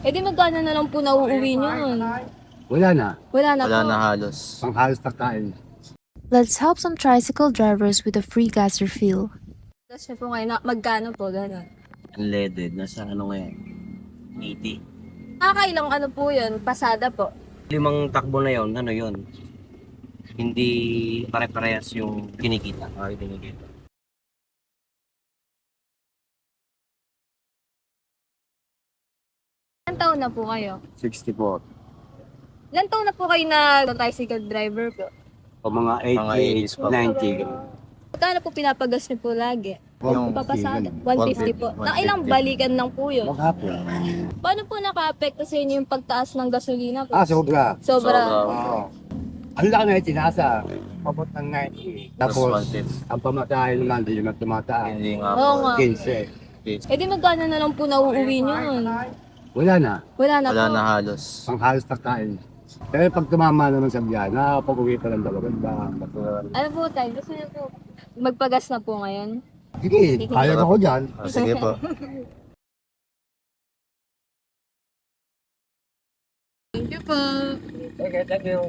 Eh di magkano na lang po nauuwi nyo nun? Wala na. Wala na Wala po. na halos. Panghalos na kain. Let's help some tricycle drivers with a free gas refill. Tapos siya po ngayon, magkano po, gano'n. Unleaded. Nasa ano ngayon? 80. Nakakailang ano po yun, pasada po. 5 takbo na yon, ano yon? Hindi pare-parehas yung kinikita. Kinikita. Ilan taon na po kayo? 64. Ilan taon na po kayo na tricycle driver po? O mga Mga 80s pa. 80, 90. Magkano po pinapagas niyo po lagi? Yung Papasada? 150 150 po. Na ilang balikan lang po yun? Maghapon. Paano po naka-apekto sa inyo yung pagtaas ng gasolina po? Sobra. Sobra. Oo. Ang laki na itinasa. Pabot ng 90. Tapos, 150. ang pamatahin naman, hindi naman tumataas. Hindi nga Oo po. nga. 15. Eh di magkano na lang po nauuwi nyo nun? Wala na. Wala na Wala po. na halos. Panghalos na kain. Pero pag tumama naman sa biyahe, nakakapag-uwi pa lang talaga. Ano po tayo? Gusto niyo po magpagas na po ngayon? Sige, kaya ako dyan. Sige po. Thank you po. Okay, thank you.